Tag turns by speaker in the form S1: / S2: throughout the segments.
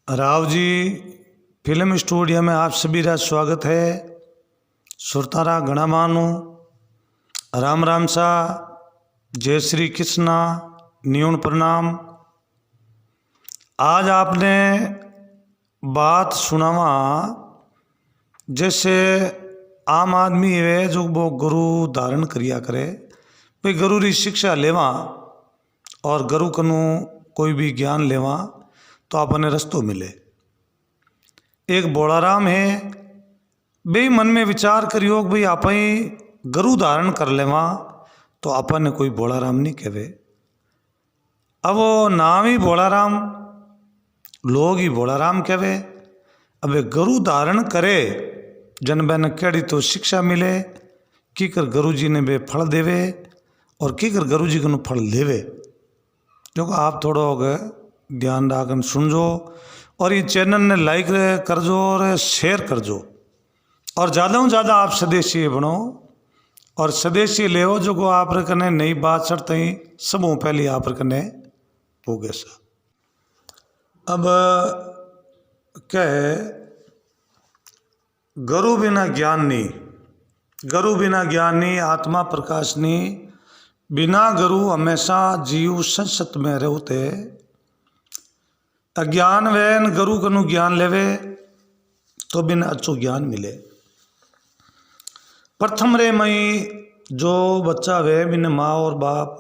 S1: Rao ji film studio में आप सभी का स्वागत है। सुरतारा गणा मानु राम राम सा, जय श्री कृष्णा, न्यून प्रणाम। आज आपने बात सुनावा, जैसे आम आदमी है जो वो गुरु धारण करिया करे, भाई गुरु री शिक्षा लेवा और गुरु कनु कोई भी ज्ञान लेवा तो अपने रस्तो मिले। एक बोलाराम है, भाई मन में विचार करियो भाई आप ही गुरु धारण कर लेवा तो अपन ने कोई बोलाराम नहीं कहे। अब वो नाम ही बोलाराम, लोग ही बोलाराम कहे। अब गुरु धारण करे जन बन केड़ी तो शिक्षा मिले, की कर गुरु जी ने बे फल देवे और की कर गुरु जी को फल लेवे। क्योंकि आप थोड़ा ध्यान राखन सुनजो और ये चैनल ने लाइक करजो और शेयर करजो और ज़्यादा से ज़्यादा आप स्वदेशी बनो और स्वदेशी ले जो को आप कने नई बात चढ़ते ही सबों पहले आप कने होगे सा। अब क्या है, गुरु बिना ज्ञान नहीं, गुरु बिना ज्ञान नहीं, आत्मा प्रकाश नहीं। बिना गुरु हमेशा जीव संसत में रहते। अज्ञान वैन गुरु कनु ज्ञान लेवे तो बिना अच्छो ज्ञान मिले। प्रथम रे मई जो बच्चा वे बिना माँ और बाप,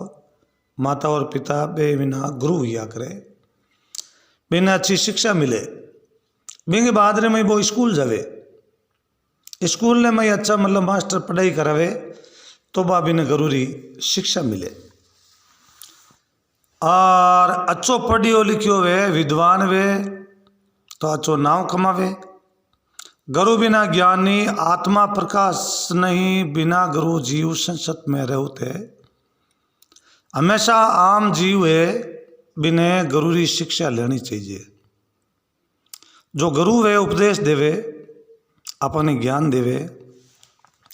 S1: माता और पिता बे बिना गुरु हुआ करे, बिना अच्छी शिक्षा मिले। बिंगे बाद रे मई वो स्कूल जावे, स्कूल ने मई अच्छा मतलब मास्टर पढ़ाई करावे तो बा बिना गुरु री शिक्षा मिले। और अच्छो पढ़ियो लिखियो वे, विद्वान वे तो अच्छो नाव कमावे। गुरु बिना ज्ञान नहीं, आत्मा प्रकाश नहीं। बिना गुरु जीव संसत में रहते। हमेशा आम जीव है बिना गुरु री शिक्षा लेनी चाहिए। जो गुरु वे उपदेश देवे, अपने ज्ञान देवे,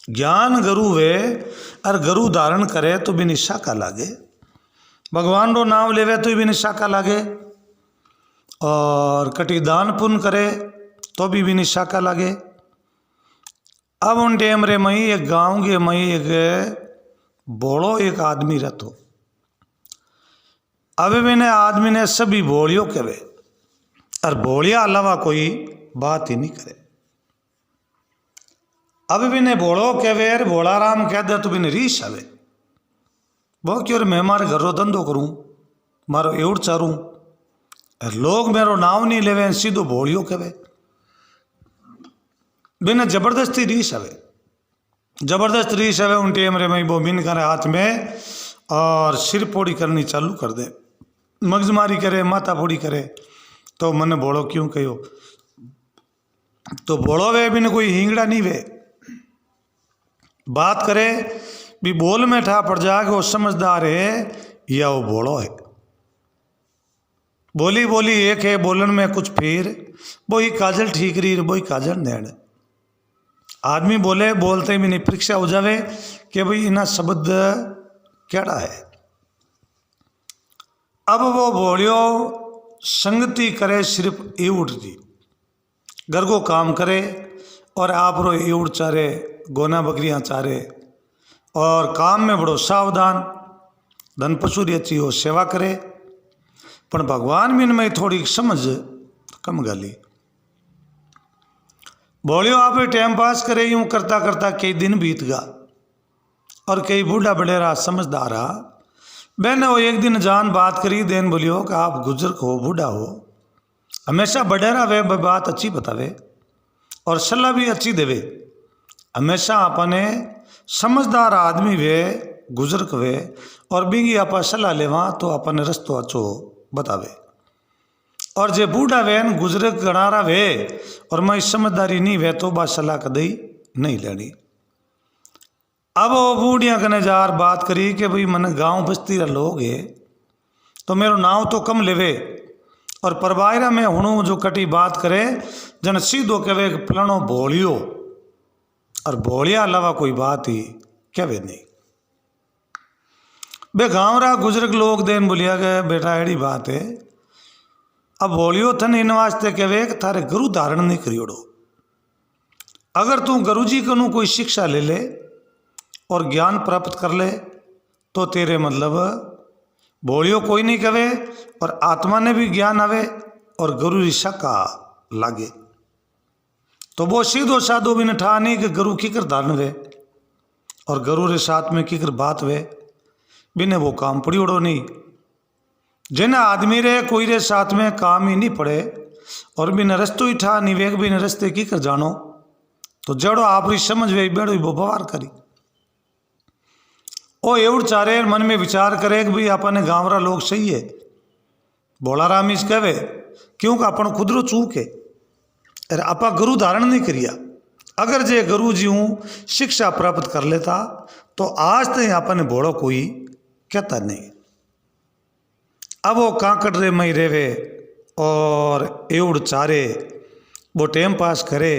S1: ज्ञान गुरु वे और गुरु धारण करे तो भी शाखा लागे। भगवान रो नाम लेवे तो भी शाखा लागे और कटी दान पुण्य करे तो भी शाखा लागे। अब उन टेम रे मई एक गांव के मई एक बोलो एक आदमी रहतो। अब मैंने आदमी ने सभी बोलियो कहे और बोलिया अलावा कोई बात ही नहीं करे। अब बिने बोलो कहे और बोलाराम कह दे तो बिने रीस आवे। वो क्यों मैं मारे घर रो धंधो करूँ, मारो एवड़ चारूँ, लोग मेरो नाव नहीं लेवे, सीधो बोलियो कहे। बिना जबरदस्ती रीस आवे, जबरदस्त रीस आवे। उन टेम रे में वो बिन करे हाथ में और सिर पोड़ी करनी चालू कर दे, मगजमारी करे, माथा फोड़ी करे। तो मने बोलो क्यों कहो, तो बोलो वे बिन कोई हिंगड़ा नहीं वे, बात करे भी बोल में ठा पड़ जाए वो समझदार है या वो बोलो है। बोली बोली एक है, बोलन में कुछ फिर, वो ही काजल ठीक रही, वो ही काजल नैण। आदमी बोले बोलते भी नहीं, परीक्षा हो जावे कि भाई इना शब्द केड़ा है। अब वो बोलियो संगति करे सिर्फ एवड़ जी, घर को काम करे और आप रो एवड़ चारे, गोना बकरियां चारे और काम में बड़ो सावधान, धन पशु री अच्छी हो सेवा करे। पर भगवान बिन में थोड़ी समझ कम गाली। बोलियो आप टाइम पास करे, यूं करता करता कई दिन बीत गा और कई बूढ़ा बड़ेरा समझदार आ मैंने वो एक दिन जान बात करी देन बोलियो कि आप गुजर हो, बूढ़ा हो, हमेशा बडेरा वे बात अच्छी बतावे और सलाह भी अच्छी देवे। हमेशा अपने समझदार आदमी वे, गुजरक वे और बिंगी आप सलाह लेवा तो अपने रस्तो अच्छो बतावे। और जे बूढ़ा वे गुजरक गणारा वे और मैं समझदारी नहीं वे तो बा सलाह कदई नहीं लेनी। अब वो बूढ़िया कने जार बात करी कि भाई मन गांव बस्ती रा लोग है तो मेरो नाव तो कम लेवे और परबायरा में हुणु जो कटी बात करे जन सीधो कहे फलानो बोलियो और बोलिया अलावा कोई बात ही कहे नहीं। बे गाँव रा गुजरक लोग देन बोलिया गए बेटा एड़ी बात है, अब बोलियो थन इन वास्ते कहे कि थारे गुरु धारण नहीं करियोड़ो। अगर तू गुरु जी को कोई शिक्षा ले ले और ज्ञान प्राप्त कर ले तो तेरे मतलब बोलियो कोई नहीं कहे और आत्मा ने भी ज्ञान आवे और गुरु ऋषा का लागे। तो वो सीधो साधो भी न ठा नहीं कि गुरु की कर धारण वे और गुरु रे साथ में की कर बात वे बिने वो काम पड़ी उड़ो नहीं। जिन आदमी रे कोई रे साथ में काम ही नहीं पड़े और बिन रस्तो ही ठा नहीं वेग बिन रस्ते की कर जानो तो जड़ो आप समझ वे बेड़ो वो बवार करी। ओ एवं चारे मन में विचार करे कि भाई अपने गाँव रा लोग सही है। भोला राम इस कहे क्योंकि अपन खुदरो चूक है अरे आपा गुरु धारण नहीं करिया। अगर जे गुरु जी शिक्षा प्राप्त कर लेता तो आज तक अपने भोड़ो कोई कहता नहीं। अब वो कांकड़ रे मई रेवे और एवड़ चारे वो टाइम पास करे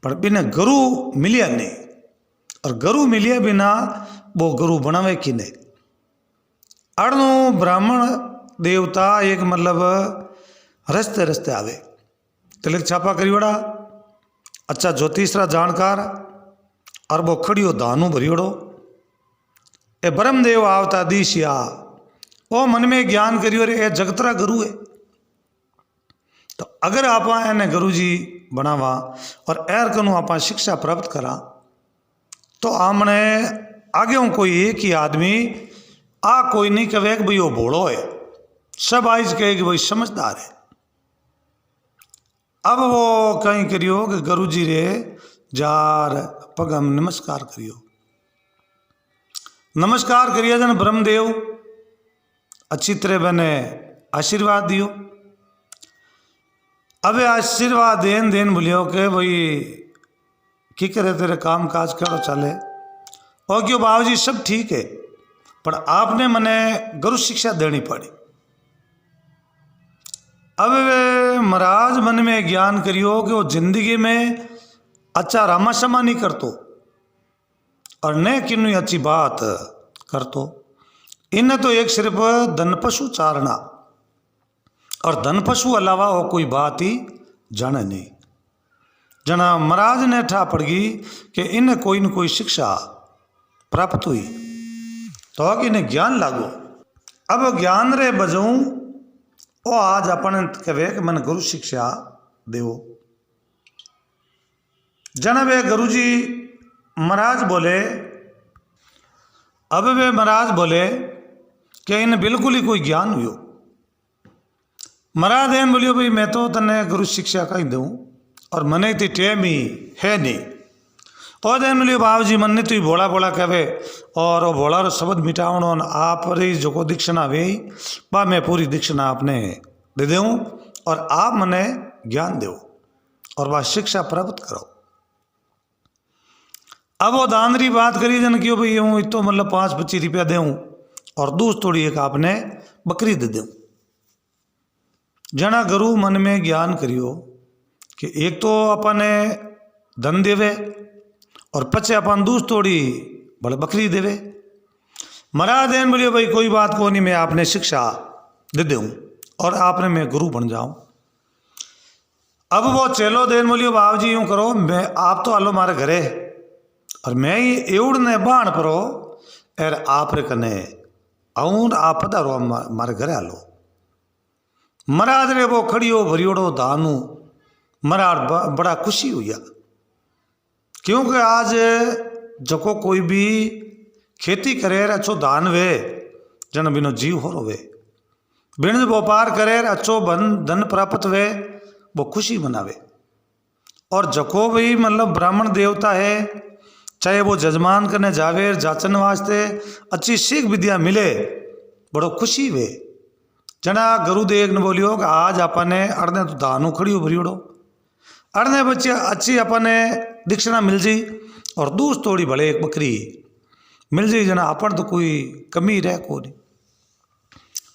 S1: पर बिना गुरु मिलिया नहीं और गुरु मिलिया बिना वो गुरु बनावे कि नहीं। अड़नो ब्राह्मण देवता एक मतलब रस्ते रस्ते आवे तिलक छापा करियोड़ा अच्छा ज्योतिषरा जानकार और वो खड़ियो दानू भरियोड़ो ए ब्रह्मदेव आवता दिशिया वो मन में ज्ञान करियो रे ए जगतरा गुरु है। तो अगर आप एने गुरु जी बनावा और एर कनु आप शिक्षा प्राप्त करा तो आमने आगे कोई एक ही आदमी आ कोई नहीं कहे कि भाई वो भोड़ो है सब आइज कहे कि भाई समझदार है। अब वो कहीं करियो कि गुरु जी रे जार पगम नमस्कार करियो। नमस्कार करिए जन ब्रह्मदेव अच्छी तरह बने आशीर्वाद दियो। अब आशीर्वाद देन देन बोलियो के भाई की करे तेरे काम काज करो चले और क्यों बाबू जी सब ठीक है पर आपने मने गुरु शिक्षा देनी पड़ी। अब वे महाराज मन में ज्ञान करियो कि वो जिंदगी में अच्छा रामाशमा नहीं करतो और न किन्नु अच्छी बात करतो। इन्हें तो एक सिर्फ धन पशु चारना और धन पशु अलावा वो कोई बात ही जाने नहीं। जना महाराज ने ठा पड़ गई कि इन्हें कोई न कोई शिक्षा प्राप्त हुई तो कि इन्हें ज्ञान लागो। अब ज्ञान रे बजाऊं ओ आज अपन कहे कि मन गुरु शिक्षा देवो। जन वे गुरु जी महाराज बोले अब वे महाराज बोले कि इन बिल्कुल ही कोई ज्ञान हुई। महाराज एन बोलियो भाई मैं तो तने गुरु शिक्षा का ही दूँ और मने ती टेम ही है नहीं। और देन बोलियो बाबू जी मन तू भोला भोला कहे और वो भोला रो शब्द मिटावनो आप री जो दीक्षिणा वे बा मैं पूरी दीक्षिणा आपने दे दूँ और आप मने ज्ञान दो और वह शिक्षा प्राप्त करो। अब वो दान री बात करी जन क्यों भाई हूँ तो मतलब 5-25 रुपया दूँ और दूस थोड़ी एक आपने बकरी दे दूँ। जना गुरु मन में ज्ञान करियो कि एक तो अपने धन देवे और पचे अपन दूस तोड़ी बड़े बकरी देवे। महाराज देन बोलियो भाई कोई बात को नहीं मैं आपने शिक्षा दे दूँ और आपने मैं गुरु बन जाऊँ। अब वो चलो देन बोलियो बाबू जी यूँ करो मैं आप तो आलो मारे घरे और मैं ही एवड़ ने बाण परो एर आप रे कने आऊँ आप पधारो मारे घरे आलो। महाराज रे वो खड़ियो भरियोड़ो दानू महाराज बड़ा खुशी हुआ क्योंकि आज जको कोई भी खेती करे अच्छो धान वे जन बिनो जीव हो रोवे बिन व्यापार करे अच्छो धन प्राप्त वे वो खुशी मनावे। और जको भी मतलब ब्राह्मण देवता है चाहे वो जजमान करने जावे जाचन वास्ते अच्छी सीख विद्या मिले बड़ो खुशी वे। जना गुरुदेव ने बोलियो कि आज अपने अड़ने तो दानू खड़ी भरियोड़ो अड़ने बच्चे अच्छी अपने दीक्षिणा मिल जी और दूस तोड़ी भले एक बकरी मिल जी जना अपन तो कोई कमी रह को नहीं।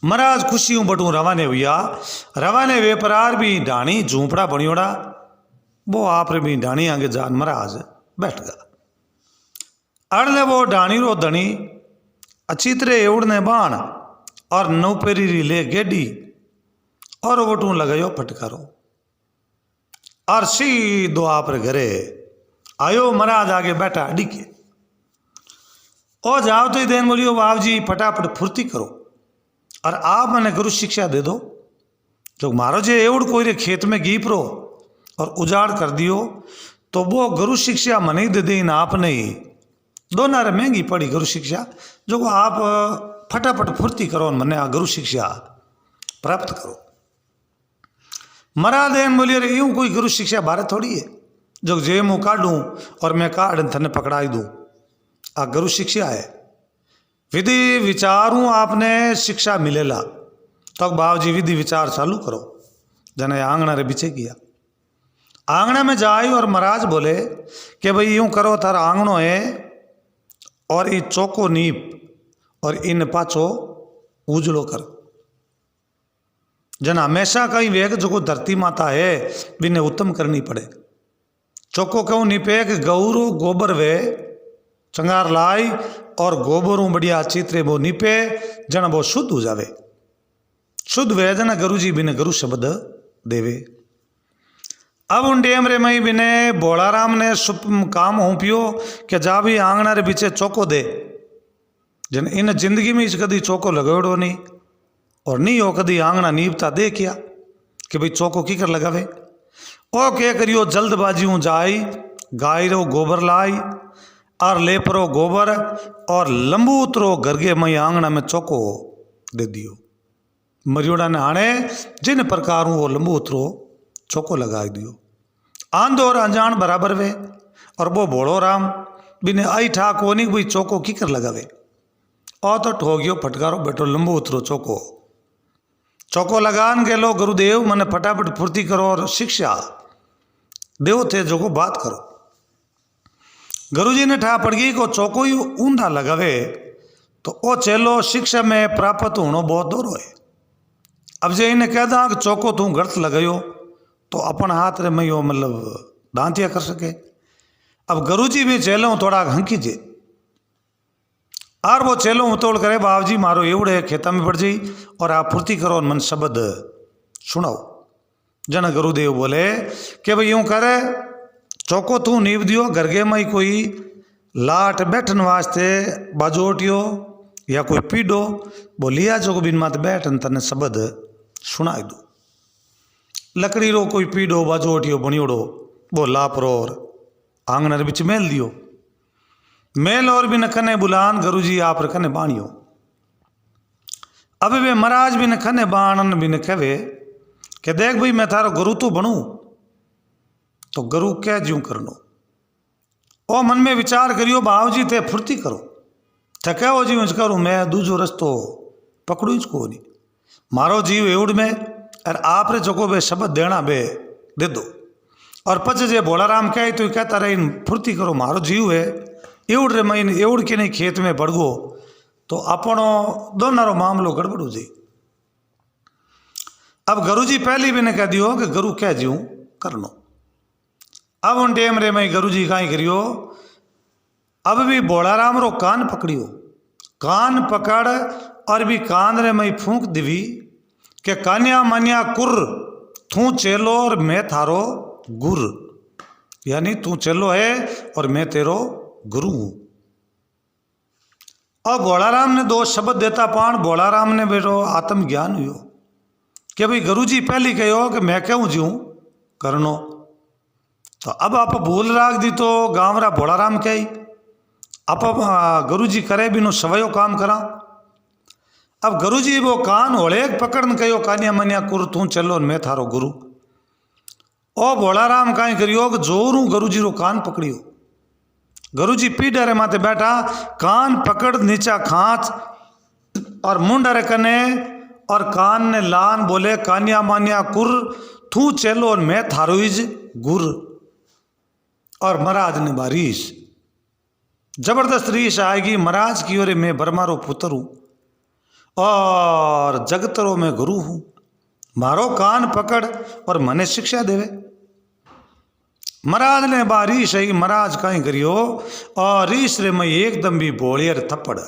S1: महाराज खुशी हूँ बटू रवाने हुआ रवाने वेपरार भी ढाणी झूंपड़ा बनियोड़ा वो आप रे भी ढाणी आगे जान महाराज बैठ गया। अड़ने वो ढाणी रो धनी अच्छी तरह एवड़ने बाण और नौपेरी ले गेडी और वटू लगायो फटकारो और सीधो आप घरे आयो। महाराज आगे बैठा अडिके और जाओ तो ही देन बोलियो बाप जी फटाफट फुर्ती करो और आप मैंने गुरु शिक्षा दे दो। जो मारो जे एवड़ कोई रे खेत में गीप रो और उजाड़ कर दियो तो वो गुरु शिक्षा मने दे देन आप नहीं दोनों रे महंगी पड़ी गुरु शिक्षा। जो आप फटाफट फुर्ती करो मने आ गुरु शिक्षा प्राप्त करो। मरा देन बोलिए रे यूं कोई गुरु शिक्षा बारे थोड़ी है जो जे मुँह काढूं और मैं काढ़ थने पकड़ाई दूं। आ गुरु शिक्षा है। विधि विचारूं आपने शिक्षा मिलेला तो बाबूजी विधि विचार चालू करो। जने आंगना रे पीछे किया आंगना में जाई और महाराज बोले कि भाई यूं करो थार आंगनो है और ये चौको नीप और इन पाछो उजलो कर। जन हमेशा कहीं वेग जो धरती माता है बिने उत्तम करनी पड़े। चौको क्यों नीपे कि गौरो गोबर वे चंगार लाई और गोबरों बढ़िया चित्रे वो नीपे जन वो शुद्ध हो जावे। शुद्ध वे जन गुरु जी बिने गुरु शब्द देवे। अब उन टेम रे मई बिने बोलाराम ने काम होपियो कि जा भी आंगना रे पीछे चौको दे। जन इन जिंदगी में इस कदी चौको लगाओड़ो नहीं और नहीं हो कदी आंगना नीपता दे किया कि भाई चौको की कर लगावे। ओ क्या करियो जल्दबाजी जाई गाय रो गोबर लाई और लेपरो गोबर और लंबू उतरो गरगे मई आंगना में चौको दे दियो। मरियोड़ा ने आने जिन प्रकार वो लंबू उतरो चौको लगा दियो। आंधो और अनजान बराबर वे और वो भोड़ो राम बिने आई ठा कोनी भाई चौको की कर लगावे। और तो ठोगियो फटकारो बैठो लंबू उतरो चौको चौको लगान के लो गुरुदेव मने फटाफट फुर्ती करो और शिक्षा देव थे जो को बात करो। गुरुजी ने ठा पड़ गई को चौको ही ऊंधा लगावे तो ओ चेलो शिक्षा में प्राप्त होना बहुत दूर है। अब जे इन्हें कह दा कि चौको तू गलत लगायो तो अपन हाथ रे मयो मतलब दांतिया कर सके। अब गुरुजी भी चेलो थोड़ा हंकी जे और वो चेलो उतोड़ करे बाप जी मारो एवड़े खेता में पड़ जाई और आप फुर्ती करो मन शब्द सुनाओ। जन गुरुदेव बोले कि भाई यूं करे चौको तू नींव दियो गरगे में कोई लाट बैठन वास्ते बाजोटियो या कोई पीडो बोलिया जो बिन मत बैठ तने शब्द सुनाई दो। लकड़ी रो कोई पीडो बाजोटियो बनियोड़ो वो लापरो और आंगन रे बिच मेल दियो। मेल और भी न खने बुलान गुरुजी आप रखने बाणियो। अब वे महाराज भी न खने बाणन भी न कहे कि देख भाई मैं थारो गुरु तो बनूं तो गुरु क्या ज्यों करनो। ओ मन में विचार करियो भाव जी थे फुर्ती करो थके हो जीव करूँ मैं दूजो रस्तो पकड़ू को नहीं मारो जीव एवड़ में और आप रे चको बे शब्द देना बे दे दो। और पच जे भोलाराम कहे तो कहता रहे फुर्ती करो मारो जीव है एवड़ रे महीने एवड़ के नहीं खेत में बढ़ गो तो अपनो दोनों मामलो गड़बड़ हो जाए। अब गुरुजी पहली भी ने कह दियो कि गुरु कह जीव करनो। अब उन टेम रे मई गुरुजी काई करियो अब भी भोलाराम रो कान पकड़ियो। कान पकड़ और भी कान रे मई फूंक दिवी के कान्या मान्या कुर तू चेलो और मैं थारो गुर यानी तू चेलो है और मैं तेरो गुरु हूं। और भोलाराम ने दो शब्द देता पान भोलाराम ने बेटो आत्म ज्ञान हुयो कि भाई गुरुजी पहली कहो कि मैं क्यों जीऊं करनो। तो अब आप भूल राख दी तो गांवरा भोलाराम कही आप गुरुजी करे बिनो सवयो काम करा। अब गुरुजी वो कान होले पकड़न कहो कान्या मन्या कुर तू चलो मैं थारो गुरु। ओ भोलाराम काई करियो कि जोरू गुरुजी रो कान पकड़ियो। गुरुजी पीढ़े रे माथे बैठा कान पकड़ नीचा खांच और मुंडरे कने और कान ने लान बोले कान्या मान्या कुर तू चलो और मैं थारो इज गुर। और महाराज ने बारिश जबरदस्त रीस आएगी महाराज की ओर मैं बर्मारो पुत्र हूं और जगतरो में गुरु हूं मारो कान पकड़ और मने शिक्षा देवे। महाराज ने बारिश आई महाराज कहीं करियो और रीस रे मैं एकदम भी बोलियर थप्पड़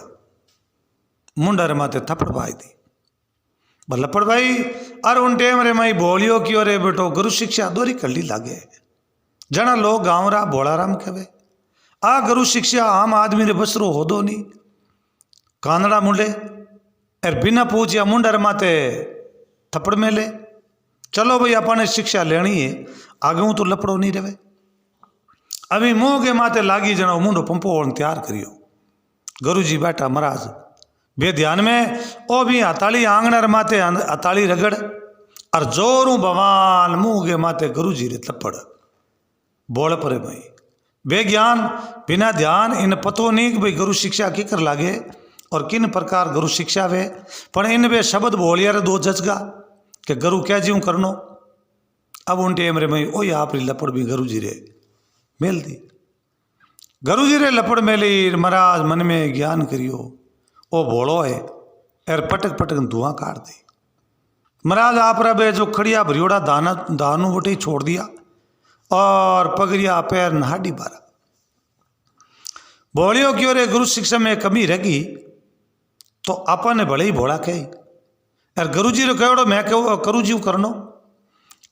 S1: मुंडर माथे थप्पड़ पाई थी। लपड़ भाई और उन टेम रे माई बोलियो क्यों रे बेटो गुरु शिक्षा दोरी कल्ली लागे। जना लोग गाँव रा भोलाराम कहे आ गुरु शिक्षा आम आदमी रे बसरो हो दो नहीं कानड़ा मुंडे एर बिना पूछया मुंडर माते थप्पड़ में ले। चलो भाई अपने शिक्षा लेनी है आगे तो लपड़ो नहीं रहे। अभी मुंह के माते लागी जना मुंडो पंपो तैयार करियो। गुरु जी बैठा महाराज बे ध्यान में ओ भी हताली आंगणर माते हताली रगड़ और जोरू भवान मुंह के माते गुरु जी रे थप्पड़ बोल परे भाई बेज्ञान बिना ध्यान इन पतो नहीं कि भाई गुरु शिक्षा की कर लागे और किन प्रकार गुरु शिक्षा वे पर इन वे शब्द बोलिया रे दो जजगा कि गुरु क्या जीव करनो। अब उन टेम रे मई ओ आप लपड़ भी गुरु जी रे मेल दी। गुरु जी रे लपड़ मेली महाराज मन में ज्ञान करियो ओ भोलो है एर पटक पटक धुआं काट दी। महाराज आप रे जो खड़िया भरियोड़ा दानू बटे छोड़ दिया और पगड़िया पैर नहाडी बारा। बोलियो क्यों रे गुरु शिक्षा में कमी रहेगी तो अपन ने भले ही भोला कही यार गुरु जी रो कहोड़ो मैं कहो करू जी करनो।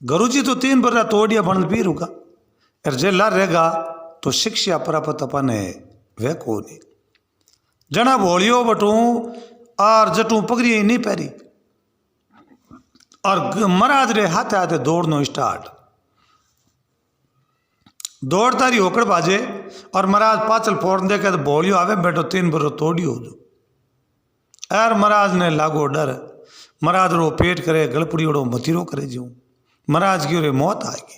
S1: गुरु जी तो 3 बरा तोड़िया बन भी रुका यार जे ला रहेगा तो शिक्षा प्राप्त अपन है वह को नहीं। जना भोलियो बटू और जटू पगड़ी नहीं पैरी और महाराज रे हाथे हाथे दौड़नो स्टार्ट। दौड़ता रही होकड़ बाजे और महाराज पाचल फोड़ दे के बोलियो आवे बैठो 3 बरो तोड़ियो जो यार महाराज ने लागो डर। महाराज रो पेट करे गलपड़ीड़ो मथीरो करे जो महाराज की रे मौत आएगी।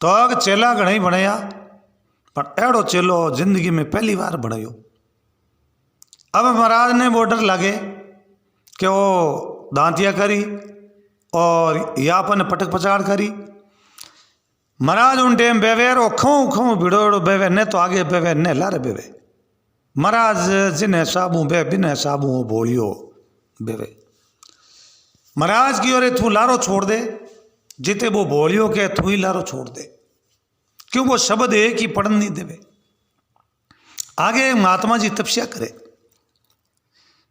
S1: तो अग चेला घना ही बनाया पर एड़ो चेलो जिंदगी में पहली बार बनायो। अब महाराज ने वो डर लगे कि वो दांतिया करी और यापन पटक पचाड़ करी। महाराज उन टेम बेवे रो खूँ खूँ भिड़ोड़ो बेवे ने तो आगे बेवे ने लारे बेवे। महाराज जिन्हें साबू बे बिना साबू बोलियो बेवे। महाराज की ओरे तू लारो छोड़ दे जिते वो बोलियो के तू ही लारो छोड़ दे क्यों वो शब्द एक ही पढ़न नहीं देवे। आगे महात्मा जी तपस्या करे।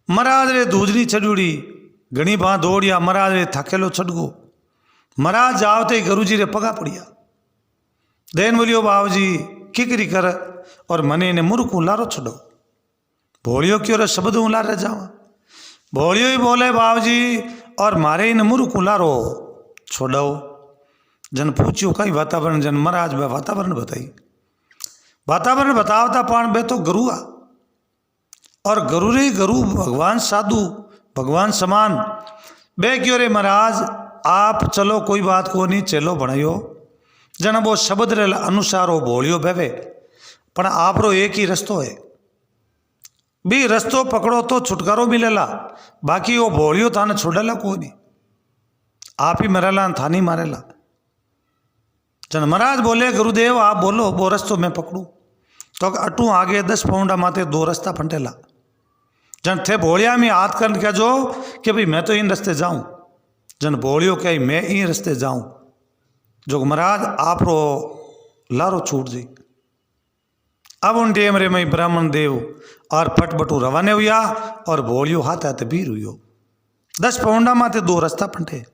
S1: महाराज रे दूजनी चढ़ूड़ी घनी बाँ दौड़िया महाराज रे थकेलो चढ़गो। महाराज आवते गुरु जी रे पगा पड़िया देन बोलियो बाबू जी किकरी कर और मने ने मुरुकू लारो छड़ो। भोलियो क्यों रे शब्द हूँ ला रह जावा। भोलियो ही बोले बाबू जी और मारे इन मुरुकू लारो छोड़ो। जन पूछियो कई वातावरण जन महाराज बे वातावरण बताई। वातावरण बतावता पान बे तो गुरु आ और गुरु रे गुरु भगवान साधु भगवान समान बे क्यों रे महाराज आप चलो कोई बात को नहीं चलो बनायो। जन वो शब्द रे अनुसार वो बोलियो बेवे पण आप रो एक ही रस्तो है भी रस्तो पकड़ो तो छुटकारो मिलेला बाकी वो बोलियो थाने छोड़ेला कोई नहीं आप ही मरेला थानी मारेला। जन महाराज बोले गुरुदेव आप बोलो वो रस्तो मैं पकड़ू तो अटू आगे 10 पौंडा माते 2 रास्ता फंटेला। जन थे बोलिया में हाथ कर क्या जो कि भाई मैं तो इन रास्ते जाऊं। जन बोलियो क्या मैं इन रास्ते जाऊं जो महाराज आप रो लारो छूट जी। अब उन टेम रे मई ब्राह्मण देव और पट बटू रवाने हुआ और बोलियो हाथ हाथ बीर हुई 10 पौंडा माते 2 रास्ता फंटे।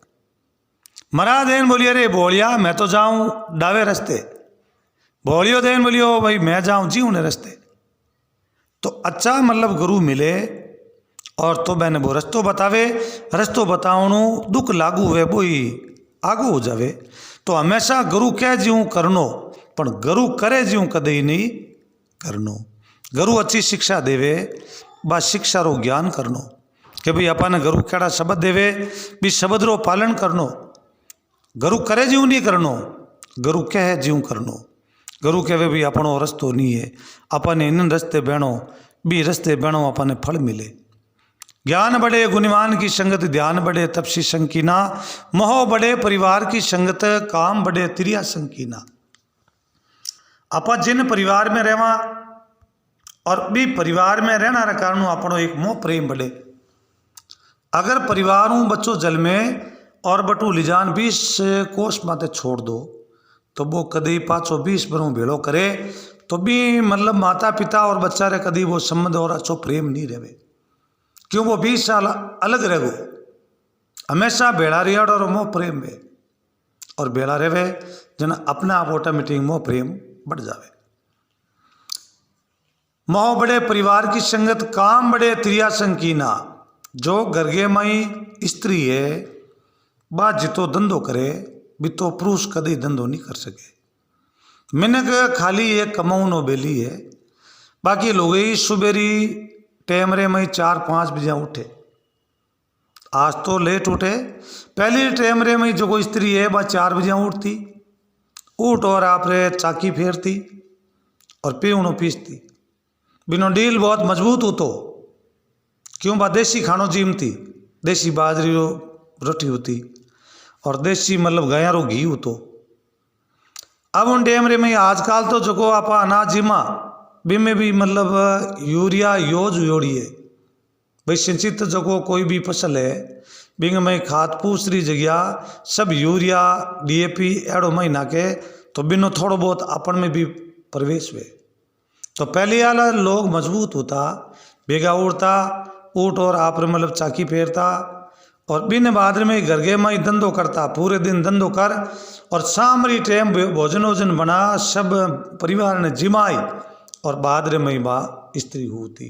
S1: महाराज देन बोलिए रे बोलिया मैं तो जाऊं डावे रास्ते। बोलियो देन बोलियो भाई मैं जाऊं जीवने रास्ते। तो अच्छा मतलब गुरु मिले और तो मैंने वो रस्तो बतावे रस्तो बताओ दुख लागू हुए वो ही आगू हो जावे। तो हमेशा गुरु कह जीव करनो पर गुरु करे जीव कदे नहीं करनो। गुरु अच्छी शिक्षा देवे बा शिक्षा रो ज्ञान करनो कि भाई अपन गुरु केड़ा शब्द देवे भी शब्द रो पालन करनो। गुरु करे जीव नहीं करनो गुरु कह जीव करनो। गुरु कहे भी अपनो रस्तो नहीं है अपन इन रस्ते बहनो भी रस्ते बहनो अपन फल मिले। ज्ञान बड़े गुणवान की संगत ध्यान बड़े तपसी संकीना मोह बड़े परिवार की संगत काम बड़े त्रिया संकीना। आप जिन परिवार में रहवा और भी परिवार में रहना रे कारण अपनो एक मोह प्रेम बढ़े। अगर परिवार हूँ बच्चों जल में और बटू लिजान 20 कोस माते छोड़ दो तो वो कदी पाँचों 20 बरों भेड़ो करे तो भी मतलब माता पिता और बच्चा रे कदी वो संबंध और अच्छो प्रेम नहीं रहे क्यों वो 20 साल अलग रह गो। हमेशा बेड़ा रियाड़ और मोह प्रेम में, और बेड़ा रहे जना अपने आप ऑटोमेटिक मोह प्रेम बढ़ जावे। मोह बड़े परिवार की संगत, काम बड़े त्रिया संकीना। जो गर्गे मई स्त्री है बा जितो धंधो करे भी तो पुरुष कभी धंधो नहीं कर सके। मिनक खाली एक कमाऊनो बेली है, बाकी लोग ही सुबेरी टेमरे में 4-5 बजे उठे। आज तो लेट उठे, पहली टेमरे में जो कोई स्त्री है वह 4 बजे उठती, उठ और आप रे चाकी फेरती और पीवनो पीसती। बिनो डील बहुत मजबूत हो तो क्यों बा देसी खानो जीमती, देसी बाजरी रो रोटी होती और देसी मतलब गाया रो घी हो। तो अब उन टेमरे में आजकल तो जो आप अनाज जिमा बिमे भी मतलब यूरिया यूज योड़ी है भाई। सिंचित जो कोई भी फसल है बिंग में खाद पूसरी जगह सब यूरिया DAP एड़ो महीना के, तो बिनो थोड़ो बहुत अपन में भी प्रवेश हुए। तो पहले वाला लोग मजबूत होता, बेगा उड़ता, ऊट और आप मतलब चाकी फेरता और बिन बादर में गरगे में धंधो करता, पूरे दिन धंधो कर और शामरी टाइम भोजन वोजन बना, सब परिवार ने जिमाई और बादर में बा स्त्री होती।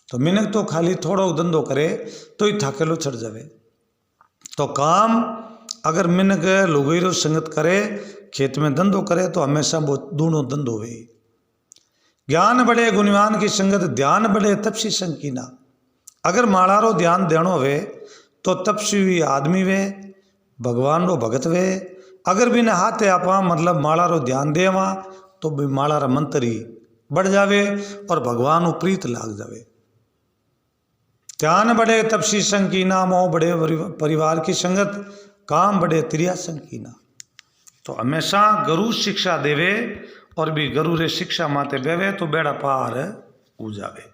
S1: तो मिनक तो खाली थोड़ो धंधो करे तो ही थकेलो चढ़ जावे। तो काम अगर मिनक लोगों संगत करे, खेत में धंधो करे तो हमेशा वो दोनों धंधो हुए। ज्ञान बड़े गुणवान की संगत, ध्यान बड़े तपसी संकीना। अगर माड़ारो ध्यान देनो वे तो तपसी आदमी वे, भगवान रो भगत वे। अगर बिना हाथे आपा मतलब माड़ारो ध्यान देवा तो भी माड़ारा मंत्र ही बढ़ जावे और भगवान प्रीत लाग जावे। ध्यान बड़े तपसी संकीना, मोह बड़े परिवार की संगत, काम बड़े त्रिया संकीना। तो हमेशा गुरु शिक्षा देवे और भी गुरु रे शिक्षा माते बेवे तो बेड़ा पार हो जावे।